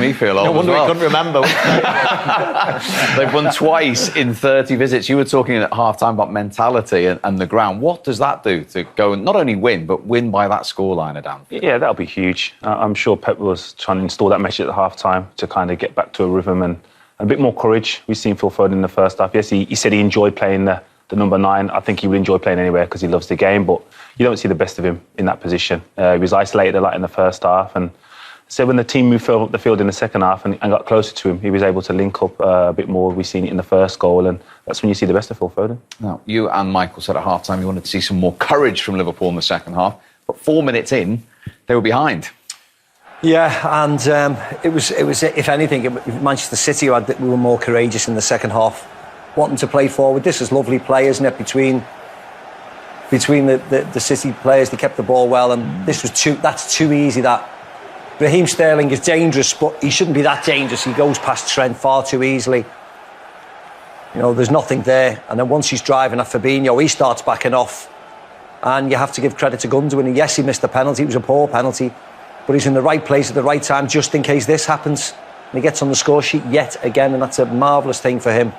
Me feel old. No wonder we couldn't remember. They've won twice in 30 visits. You were talking at half-time about mentality and the ground. What does that do to go and not only win, but win by that scoreline at Anfield? Yeah, that'll be huge. I'm sure Pep was trying to install that message at half-time to kind of get back to a rhythm and a bit more courage. We've seen Phil Foden in the first half. Yes, he said he enjoyed playing the number 9. I think he would enjoy playing anywhere because he loves the game, but you don't see the best of him in that position. He was isolated a lot in the first half, and so when the team moved up the field in the second half and got closer to him, he was able to link up a bit more. We've seen it in the first goal, and that's when you see the best of Phil Foden. Now, you and Michael said at half-time you wanted to see some more courage from Liverpool in the second half, but 4 minutes in, they were behind. Yeah, and it was if anything, Manchester City we were more courageous in the second half, wanting to play forward. This is lovely play, isn't it? Between the City players, they kept the ball well, and that's too easy. That Raheem Sterling is dangerous, but he shouldn't be that dangerous. He goes past Trent far too easily. You know, there's nothing there, and then once he's driving at Fabinho, he starts backing off, and you have to give credit to Gundogan. And yes, he missed the penalty. It was a poor penalty, but he's in the right place at the right time just in case this happens. And he gets on the score sheet yet again, and that's a marvellous thing for him.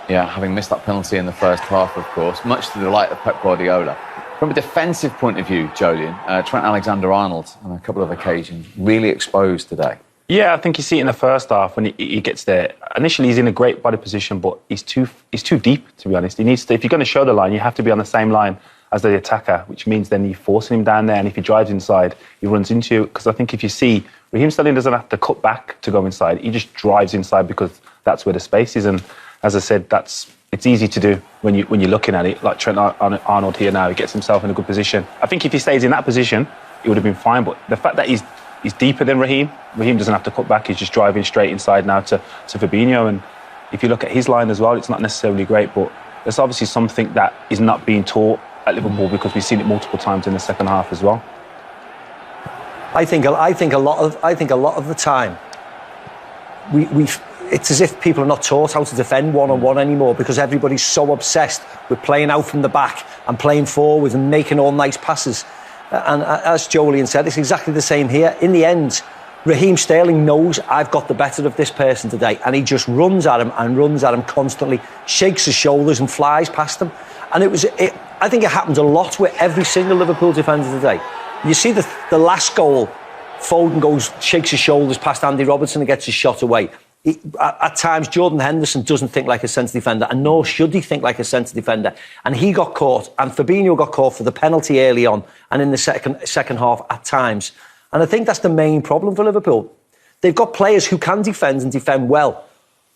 Yeah, having missed that penalty in the first half, of course, much to the delight of Pep Guardiola. From a defensive point of view, Jolien, Trent Alexander-Arnold on a couple of occasions really exposed today. Yeah, I think you see it in the first half when he gets there. Initially, he's in a great body position, but he's too deep, to be honest. He needs to, if you're going to show the line, you have to be on the same line as the attacker, which means then you're forcing him down there, and if he drives inside, he runs into you. Because I think if you see, Raheem Sterling doesn't have to cut back to go inside. He just drives inside because that's where the space is. And as I said, it's easy to do when you're looking at it. Like Trent Arnold here now, he gets himself in a good position. I think if he stays in that position, it would have been fine. But the fact that he's deeper than Raheem doesn't have to cut back. He's just driving straight inside now to Fabinho. And if you look at his line as well, it's not necessarily great, but there's obviously something that is not being taught at Liverpool because we've seen it multiple times in the second half as well. I think a lot of the time it's as if people are not taught how to defend one-on-one anymore because everybody's so obsessed with playing out from the back and playing forward and making all nice passes. And as Jolien said, it's exactly the same here. In the end, Raheem Sterling knows I've got the better of this person today, and he just runs at him constantly, shakes his shoulders and flies past him. And I think it happened a lot with every single Liverpool defender today. You see the last goal, Foden shakes his shoulders past Andy Robertson and gets his shot away. At times, Jordan Henderson doesn't think like a centre defender, and nor should he think like a centre defender. And he got caught, and Fabinho got caught for the penalty early on and in the second half at times. And I think that's the main problem for Liverpool. They've got players who can defend and defend well,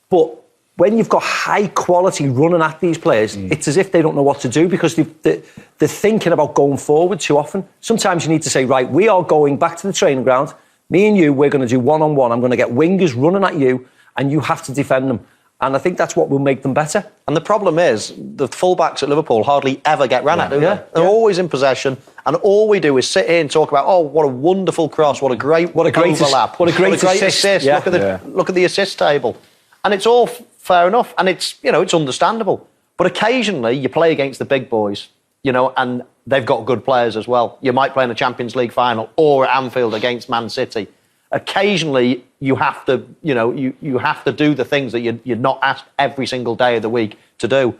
but when you've got high quality running at these players, it's as if they don't know what to do because they're thinking about going forward too often. Sometimes you need to say, right, we are going back to the training ground. Me and you, we're going to do one-on-one. I'm going to get wingers running at you, and you have to defend them. And I think that's what will make them better. And the problem is, the full-backs at Liverpool hardly ever get ran at, do they? They're always in possession, and all we do is sit here and talk about, oh, what a wonderful cross, what a great overlap. What a great assist. Yeah. Look at the assist table. And it's all fair enough, and it's understandable. But occasionally, you play against the big boys, and they've got good players as well. You might play in a Champions League final or at Anfield against Man City. Occasionally, you have to, you have to do the things that you're not asked every single day of the week to do.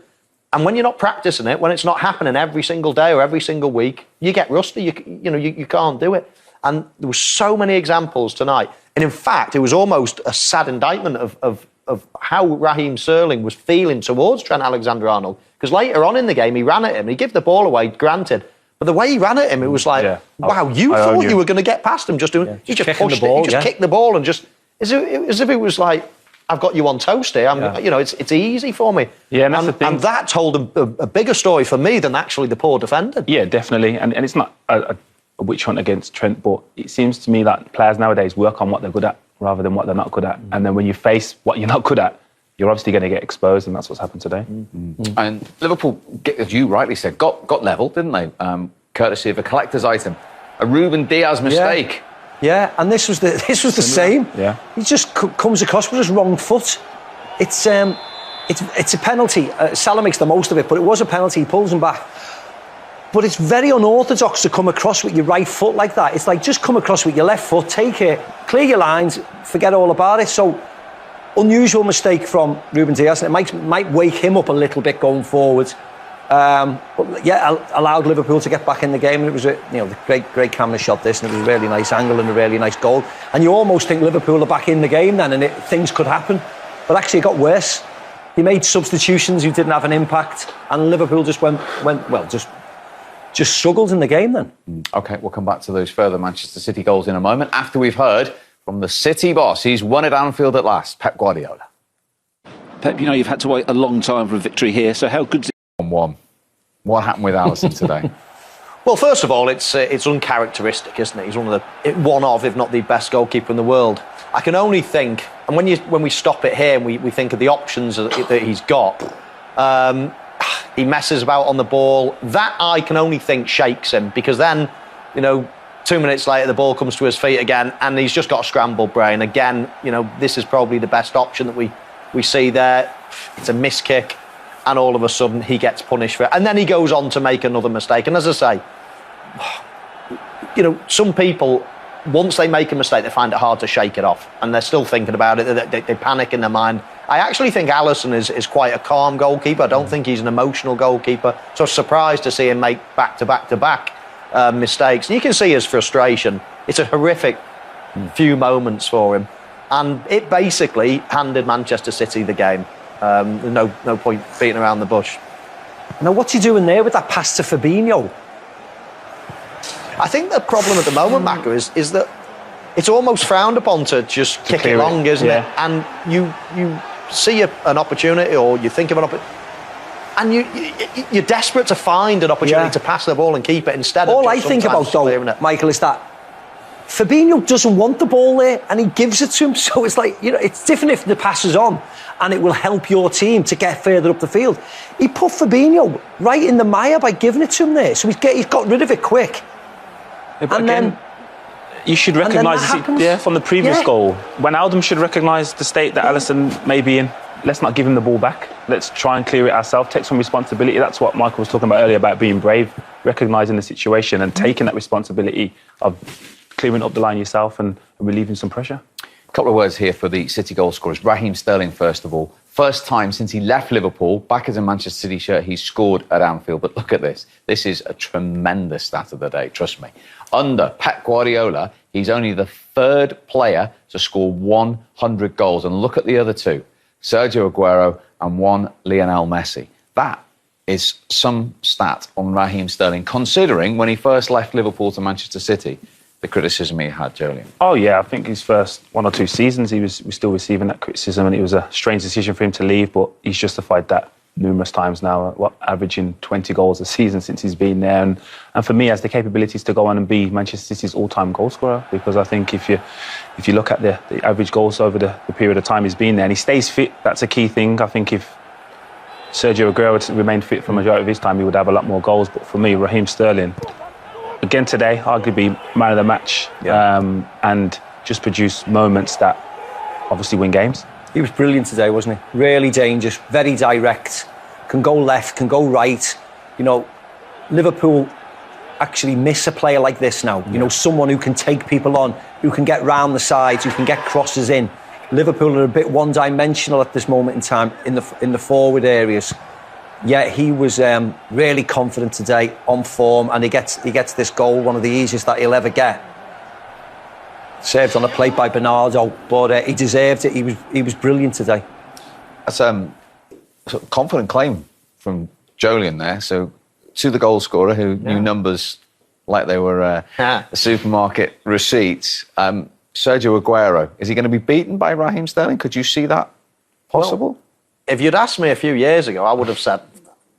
And when you're not practicing it, when it's not happening every single day or every single week, you get rusty. You can't do it. And there were so many examples tonight. And in fact, it was almost a sad indictment of how Raheem Sterling was feeling towards Trent Alexander-Arnold. Because later on in the game, he ran at him. He gave the ball away, granted. But the way he ran at him, it was like, wow, you thought you were going to get past him just doing... Yeah. He just pushed the ball, he just kicked the ball and just... As if it was like, I've got you on toast here. It's easy for me. Yeah, and that's the thing. And that told a bigger story for me than actually the poor defender. Yeah, definitely. And it's not a witch hunt against Trent, but it seems to me that players nowadays work on what they're good at rather than what they're not good at. And then when you face what you're not good at, you're obviously going to get exposed, and that's what's happened today. And Liverpool, as you rightly said, got level, didn't they? Courtesy of a collector's item, a Ruben Diaz mistake. Yeah, and this was the same. Yeah, he just comes across with his wrong foot. It's a penalty. Salah makes the most of it, but it was a penalty. He pulls him back. But it's very unorthodox to come across with your right foot like that. It's like, just come across with your left foot, take it, clear your lines, forget all about it. So, unusual mistake from Ruben Dias, and it might wake him up a little bit going forward. But yeah, allowed Liverpool to get back in the game, and it was the great camera shot this, and it was a really nice angle and a really nice goal. And you almost think Liverpool are back in the game then, and things could happen. But actually, it got worse. He made substitutions who didn't have an impact, and Liverpool just just struggled in the game then. OK, we'll come back to those further Manchester City goals in a moment after we've heard from the City boss. He's won at Anfield at last, Pep Guardiola. Pep, you've had to wait a long time for a victory here, so how good's it? 1-1. What happened with Alisson today? Well, first of all, it's uncharacteristic, isn't it? He's one of, if not the best goalkeeper in the world. I can only think, and when we stop it here and we think of the options that he's got, he messes about on the ball. That, I can only think, shakes him, because then, 2 minutes later, the ball comes to his feet again, and he's just got a scrambled brain. Again, this is probably the best option that we see there. It's a miss kick, and all of a sudden he gets punished for it. And then he goes on to make another mistake. And as I say, some people, once they make a mistake, they find it hard to shake it off, and they're still thinking about it. They panic in their mind. I actually think Alisson is quite a calm goalkeeper. I don't think he's an emotional goalkeeper. So I was surprised to see him make back-to-back mistakes. And you can see his frustration. It's a horrific few moments for him. And it basically handed Manchester City the game. No point beating around the bush. Now, what's he doing there with that pass to Fabinho? I think the problem at the moment, Maka, is that it's almost frowned upon to just kick it long, isn't it? And you see an opportunity, or you think of an opportunity, and you're desperate to find an opportunity to pass the ball and keep it instead of all just I think about, though, Michael, is that Fabinho doesn't want the ball there, and he gives it to him. So it's like, it's different if the pass is on, and it will help your team to get further up the field. He put Fabinho right in the mire by giving it to him there, so he's got rid of it quick. Yeah, and again, then you should recognise from the previous goal. Wijnaldum should recognise the state that Alisson may be in. Let's not give him the ball back. Let's try and clear it ourselves, take some responsibility. That's what Michael was talking about earlier, about being brave, recognising the situation and taking that responsibility of clearing up the line yourself and relieving some pressure. A couple of words here for the City goal scorers. Raheem Sterling, first of all. First time since he left Liverpool, back as a Manchester City shirt, he's scored at Anfield. But look at this. This is a tremendous stat of the day, trust me. Under Pep Guardiola, he's only the third player to score 100 goals. And look at the other two, Sergio Aguero and one Lionel Messi. That is some stat on Raheem Sterling, considering when he first left Liverpool to Manchester City, the criticism he had, Jolien. Oh, yeah, I think his first 1 or 2 seasons, he was still receiving that criticism, and it was a strange decision for him to leave, but he's justified that numerous times now, averaging 20 goals a season since he's been there. And for me, has the capabilities to go on and be Manchester City's all-time goal scorer, because I think if you look at the average goals over the period of time he's been there, and he stays fit, that's a key thing. I think if Sergio Aguero had remained fit for the majority of his time, he would have a lot more goals. But for me, Raheem Sterling, again today, arguably man of the match, and just produce moments that obviously win games. He was brilliant today, wasn't he? Really dangerous, very direct, can go left, can go right. Liverpool actually miss a player like this now. Someone who can take people on, who can get round the sides, who can get crosses in. Liverpool are a bit one-dimensional at this moment in time in the forward areas. Yet he was really confident today, on form, and he gets this goal, one of the easiest that he'll ever get. Saved on a plate by Bernardo, but he deserved it. He was brilliant today. That's a confident claim from Jolien there. So to the goal scorer who knew numbers like they were a supermarket receipts. Sergio Aguero, is he going to be beaten by Raheem Sterling? Could you see that possible? Well, if you'd asked me a few years ago, I would have said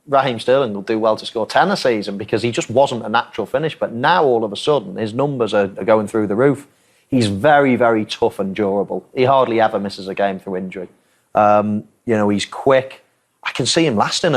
Raheem Sterling will do well to score 10 a season, because he just wasn't a natural finish. But now, all of a sudden, his numbers are going through the roof. He's very, very tough and durable. He hardly ever misses a game through injury. He's quick. I can see him lasting